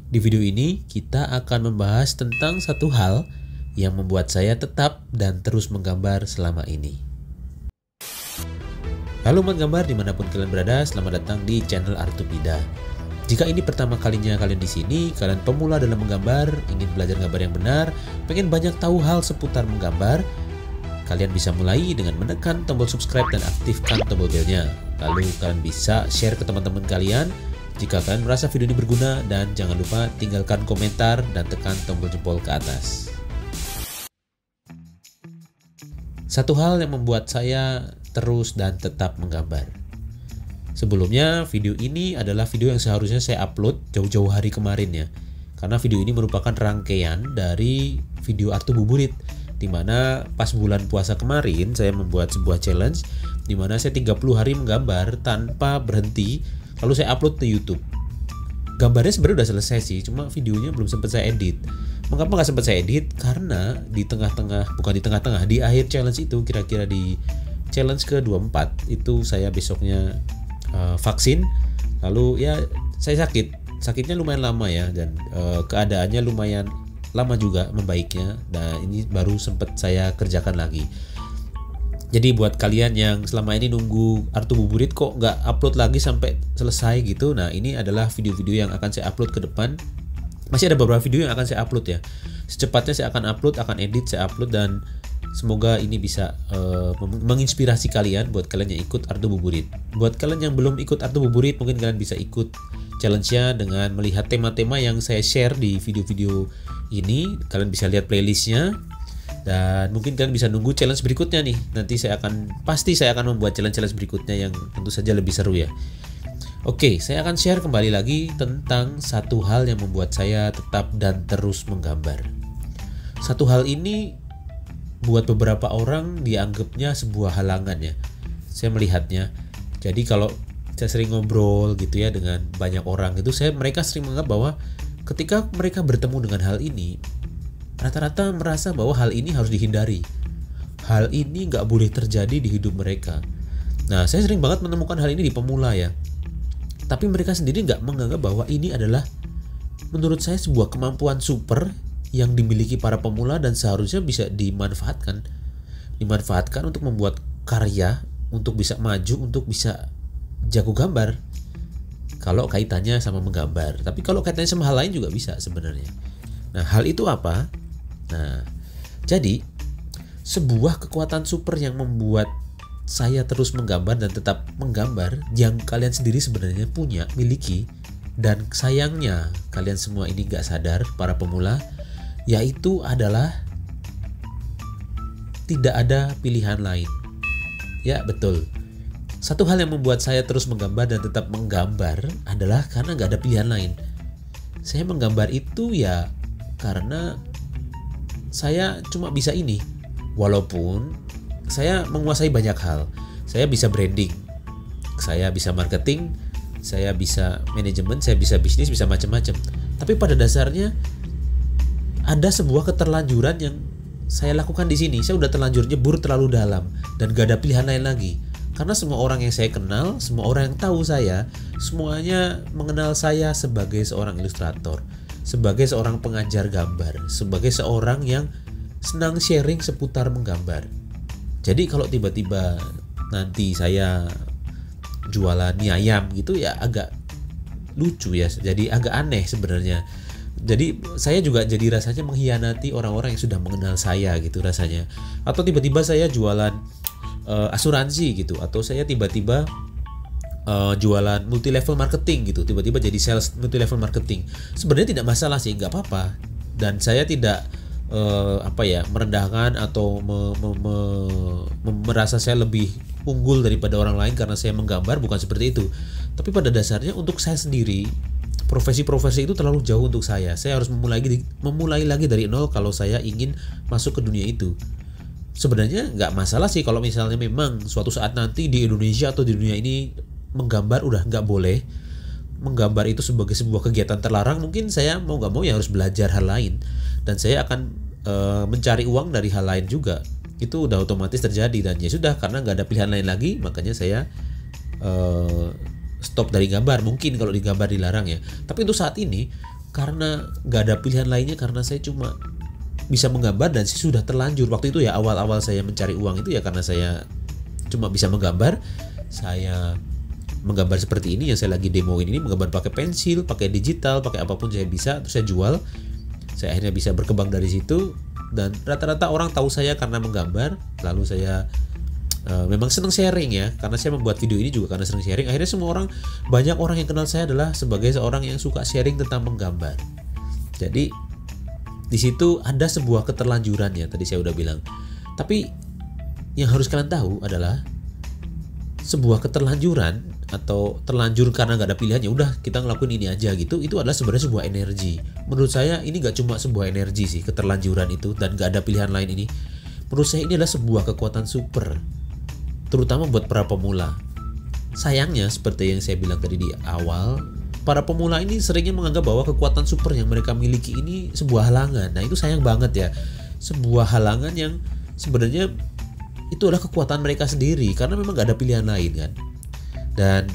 Di video ini kita akan membahas tentang satu hal yang membuat saya tetap dan terus menggambar selama ini. Halo menggambar dimanapun kalian berada, selamat datang di channel Artupida. Jika ini pertama kalinya kalian di sini, kalian pemula dalam menggambar, ingin belajar gambar yang benar, pengen banyak tahu hal seputar menggambar, kalian bisa mulai dengan menekan tombol subscribe dan aktifkan tombol belnya. Lalu kalian bisa share ke teman-teman kalian jika kalian merasa video ini berguna, dan jangan lupa tinggalkan komentar dan tekan tombol jempol ke atas. Satu hal yang membuat saya terus dan tetap menggambar. Sebelumnya, video ini adalah video yang seharusnya saya upload jauh-jauh hari kemarin ya. Karena video ini merupakan rangkaian dari video Artububurit, dimana pas bulan puasa kemarin saya membuat sebuah challenge dimana saya 30 hari menggambar tanpa berhenti, lalu saya upload ke YouTube. Gambarnya sebenarnya udah selesai sih, cuma videonya belum sempat saya edit. Mengapa nggak sempat saya edit? Karena di akhir challenge itu, kira-kira di challenge ke-24 itu saya besoknya vaksin, lalu ya saya sakitnya lumayan lama ya, dan keadaannya lumayan lama juga membaiknya. Nah ini baru sempat saya kerjakan lagi. Jadi buat kalian yang selama ini nunggu Artububurit kok nggak upload lagi sampai selesai gitu, nah ini adalah video-video yang akan saya upload ke depan. Masih ada beberapa video yang akan saya upload ya. Secepatnya saya akan upload, akan edit, saya upload, dan semoga ini bisa menginspirasi kalian buat kalian yang ikut Artububurit. Buat kalian yang belum ikut Artububurit, mungkin kalian bisa ikut challenge-nya dengan melihat tema-tema yang saya share di video-video ini. Kalian bisa lihat playlistnya, dan mungkin kalian bisa nunggu challenge berikutnya nih. Nanti pasti saya akan membuat challenge berikutnya yang tentu saja lebih seru ya. Oke, saya akan share kembali lagi tentang satu hal yang membuat saya tetap dan terus menggambar. Satu hal ini buat beberapa orang dianggapnya sebuah halangan ya. Saya melihatnya. Jadi kalau saya sering ngobrol gitu ya dengan banyak orang itu, mereka sering menganggap bahwa ketika mereka bertemu dengan hal ini, rata-rata merasa bahwa hal ini harus dihindari. Hal ini nggak boleh terjadi di hidup mereka. Nah, saya sering banget menemukan hal ini di pemula ya. Tapi mereka sendiri nggak menganggap bahwa ini adalah, menurut saya, sebuah kemampuan super yang dimiliki para pemula dan seharusnya bisa dimanfaatkan. Dimanfaatkan untuk membuat karya, untuk bisa maju, untuk bisa jago gambar. Kalau kaitannya sama menggambar. Tapi kalau kaitannya sama hal lain juga bisa sebenarnya. Nah, hal itu apa? Nah, jadi sebuah kekuatan super yang membuat saya terus menggambar dan tetap menggambar, yang kalian sendiri sebenarnya miliki, dan sayangnya kalian semua ini gak sadar, para pemula, yaitu adalah tidak ada pilihan lain. Ya betul, satu hal yang membuat saya terus menggambar dan tetap menggambar adalah karena gak ada pilihan lain. Saya menggambar itu ya karena saya cuma bisa ini. Walaupun saya menguasai banyak hal. Saya bisa branding, saya bisa marketing, saya bisa manajemen, saya bisa bisnis, bisa macam-macam. Tapi pada dasarnya ada sebuah keterlanjuran yang saya lakukan di sini. Saya udah terlanjur nyebur terlalu dalam dan gak ada pilihan lain lagi. Karena semua orang yang saya kenal, semua orang yang tahu saya, semuanya mengenal saya sebagai seorang ilustrator, sebagai seorang pengajar gambar, sebagai seorang yang senang sharing seputar menggambar. Jadi kalau tiba-tiba nanti saya jualan mie ayam gitu ya agak lucu ya, jadi agak aneh sebenarnya. Jadi saya juga jadi rasanya mengkhianati orang-orang yang sudah mengenal saya gitu rasanya. Atau tiba-tiba saya jualan asuransi gitu, atau saya tiba-tiba jualan multi level marketing gitu, tiba-tiba jadi sales multi level marketing. Sebenarnya tidak masalah sih, nggak apa-apa, dan saya tidak merendahkan atau merasa saya lebih unggul daripada orang lain karena saya menggambar, bukan seperti itu. Tapi pada dasarnya untuk saya sendiri, profesi-profesi itu terlalu jauh untuk saya. Saya harus memulai lagi dari nol kalau saya ingin masuk ke dunia itu. Sebenarnya nggak masalah sih kalau misalnya memang suatu saat nanti di Indonesia atau di dunia ini menggambar udah nggak boleh, menggambar itu sebagai sebuah kegiatan terlarang, mungkin saya mau nggak mau ya harus belajar hal lain, dan saya akan mencari uang dari hal lain juga. Itu udah otomatis terjadi, dan ya sudah, karena nggak ada pilihan lain lagi, makanya saya stop dari gambar. Mungkin kalau digambar dilarang ya, tapi untuk saat ini karena nggak ada pilihan lainnya, karena saya cuma bisa menggambar dan saya sudah terlanjur waktu itu ya, awal-awal saya mencari uang itu ya karena saya cuma bisa menggambar. Saya menggambar seperti ini yang saya lagi demoin ini, menggambar pakai pensil, pakai digital, pakai apapun saya bisa, terus saya jual. Saya akhirnya bisa berkembang dari situ dan rata-rata orang tahu saya karena menggambar. Lalu saya memang senang sharing ya, karena saya membuat video ini juga karena senang sharing. Akhirnya banyak orang yang kenal saya adalah sebagai seorang yang suka sharing tentang menggambar. Jadi di situ ada sebuah keterlanjuran ya, tadi saya udah bilang. Tapi yang harus kalian tahu adalah sebuah keterlanjuran atau terlanjur karena nggak ada pilihan, ya udah kita ngelakuin ini aja gitu, itu adalah sebenarnya sebuah energi. Menurut saya ini nggak cuma sebuah energi sih, keterlanjuran itu dan nggak ada pilihan lain ini. Menurut saya ini adalah sebuah kekuatan super, terutama buat para pemula. Sayangnya seperti yang saya bilang tadi di awal, para pemula ini seringnya menganggap bahwa kekuatan super yang mereka miliki ini sebuah halangan. Nah itu sayang banget ya, sebuah halangan yang sebenarnya itu adalah kekuatan mereka sendiri karena memang gak ada pilihan lain kan. Dan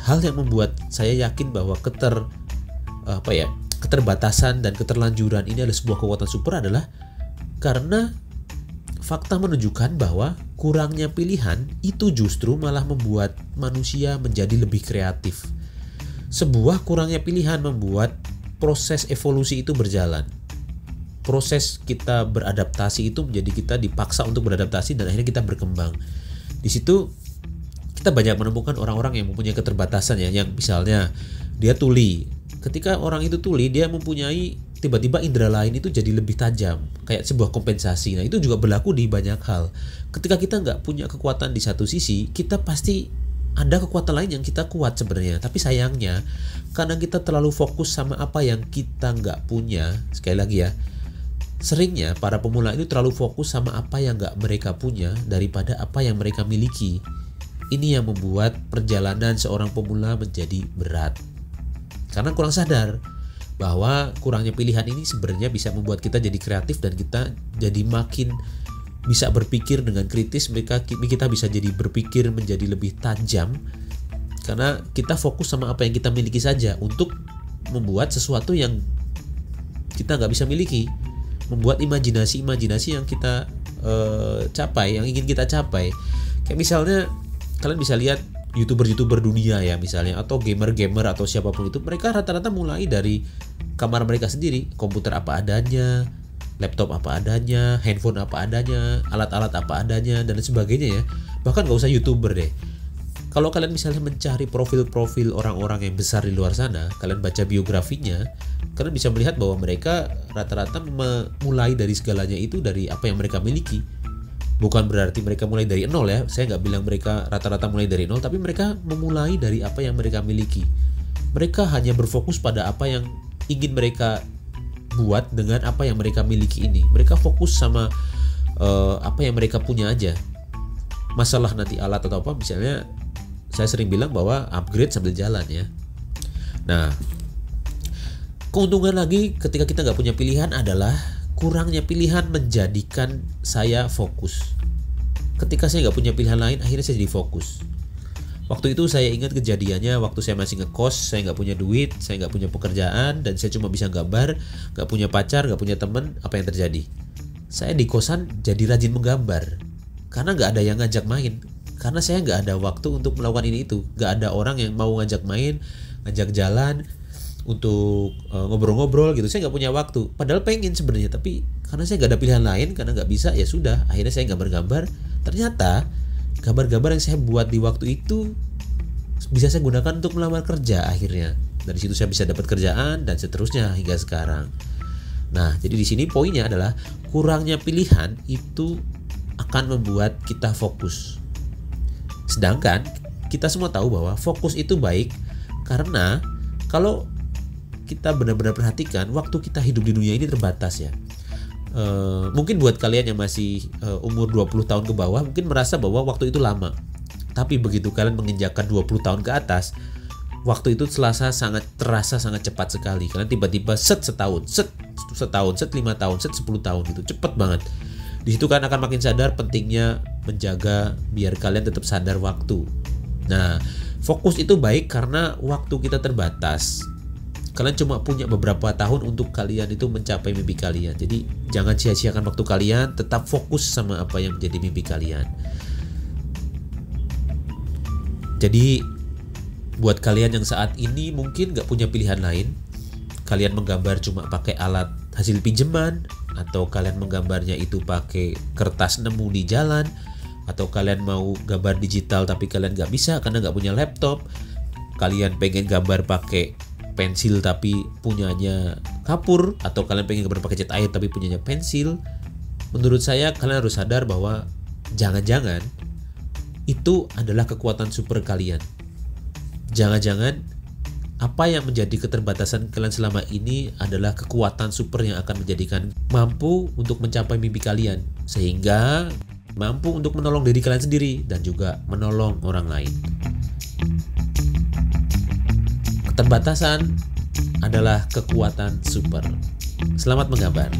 hal yang membuat saya yakin bahwa keterbatasan dan keterlanjuran ini adalah sebuah kekuatan super adalah karena fakta menunjukkan bahwa kurangnya pilihan itu justru malah membuat manusia menjadi lebih kreatif. Sebuah kurangnya pilihan membuat proses evolusi itu berjalan. Proses kita beradaptasi itu menjadi kita dipaksa untuk beradaptasi dan akhirnya kita berkembang. Di situ kita banyak menemukan orang-orang yang mempunyai keterbatasan ya, yang misalnya dia tuli. Ketika orang itu tuli, dia mempunyai tiba-tiba indera lain itu jadi lebih tajam, kayak sebuah kompensasi. Nah itu juga berlaku di banyak hal. Ketika kita nggak punya kekuatan di satu sisi, kita pasti ada kekuatan lain yang kita kuat sebenarnya. Tapi sayangnya karena kita terlalu fokus sama apa yang kita nggak punya, sekali lagi ya, seringnya para pemula itu terlalu fokus sama apa yang nggak mereka punya daripada apa yang mereka miliki. Ini yang membuat perjalanan seorang pemula menjadi berat. Karena kurang sadar bahwa kurangnya pilihan ini sebenarnya bisa membuat kita jadi kreatif dan kita jadi makin bisa berpikir dengan kritis. Kita bisa jadi berpikir menjadi lebih tajam karena kita fokus sama apa yang kita miliki saja untuk membuat sesuatu yang kita nggak bisa miliki. Membuat imajinasi yang kita capai, yang ingin kita capai. Kayak misalnya kalian bisa lihat YouTuber dunia ya misalnya, atau gamer atau siapapun itu, mereka rata-rata mulai dari kamar mereka sendiri, komputer apa adanya, laptop apa adanya, handphone apa adanya, alat-alat apa adanya dan sebagainya ya. Bahkan gak usah YouTuber deh. Kalau kalian misalnya mencari profil-profil orang-orang yang besar di luar sana, kalian baca biografinya, kalian bisa melihat bahwa mereka rata-rata memulai dari segalanya itu dari apa yang mereka miliki. Bukan berarti mereka mulai dari nol ya, saya nggak bilang mereka rata-rata mulai dari nol, tapi mereka memulai dari apa yang mereka miliki. Mereka hanya berfokus pada apa yang ingin mereka buat dengan apa yang mereka miliki ini. Mereka fokus sama apa yang mereka punya aja. Masalah nanti alat atau apa, misalnya saya sering bilang bahwa upgrade sambil jalan ya. Nah, keuntungan lagi ketika kita nggak punya pilihan adalah kurangnya pilihan menjadikan saya fokus. Ketika saya nggak punya pilihan lain, akhirnya saya jadi fokus. Waktu itu saya ingat kejadiannya waktu saya masih ngekos, saya nggak punya duit, saya nggak punya pekerjaan, dan saya cuma bisa gambar, nggak punya pacar, nggak punya teman. Apa yang terjadi? Saya di kosan jadi rajin menggambar, karena nggak ada yang ngajak main. Karena saya nggak ada waktu untuk melakukan ini itu, nggak ada orang yang mau ngajak main, ngajak jalan, untuk ngobrol-ngobrol gitu. Saya nggak punya waktu, padahal pengen sebenarnya, tapi karena saya nggak ada pilihan lain, karena nggak bisa, ya sudah, akhirnya saya gambar-gambar. Ternyata gambar-gambar yang saya buat di waktu itu bisa saya gunakan untuk melamar kerja. Akhirnya dari situ saya bisa dapat kerjaan dan seterusnya hingga sekarang. Nah, jadi di sini poinnya adalah kurangnya pilihan itu akan membuat kita fokus. Sedangkan kita semua tahu bahwa fokus itu baik, karena kalau kita benar-benar perhatikan, waktu kita hidup di dunia ini terbatas ya. Mungkin buat kalian yang masih umur 20 tahun ke bawah mungkin merasa bahwa waktu itu lama. Tapi begitu kalian menginjakkan 20 tahun ke atas, waktu itu terasa sangat cepat sekali. Kalian tiba-tiba setahun, set 5 tahun, set 10 tahun gitu. Cepat banget. Di situ kan akan makin sadar pentingnya menjaga biar kalian tetap sadar waktu. Nah, fokus itu baik karena waktu kita terbatas. Kalian cuma punya beberapa tahun untuk kalian itu mencapai mimpi kalian. Jadi jangan sia-siakan waktu kalian, tetap fokus sama apa yang menjadi mimpi kalian. Jadi buat kalian yang saat ini mungkin gak punya pilihan lain, kalian menggambar cuma pakai alat hasil pinjaman, atau kalian menggambarnya itu pakai kertas nemu di jalan, atau kalian mau gambar digital tapi kalian gak bisa karena gak punya laptop, kalian pengen gambar pakai pensil tapi punyanya kapur, atau kalian pengen gambar pakai cat air tapi punyanya pensil. Menurut saya kalian harus sadar bahwa jangan-jangan itu adalah kekuatan super kalian. Jangan-jangan apa yang menjadi keterbatasan kalian selama ini adalah kekuatan super yang akan menjadikan mampu untuk mencapai mimpi kalian, sehingga mampu untuk menolong diri kalian sendiri dan juga menolong orang lain. Keterbatasan adalah kekuatan super. Selamat menggambar.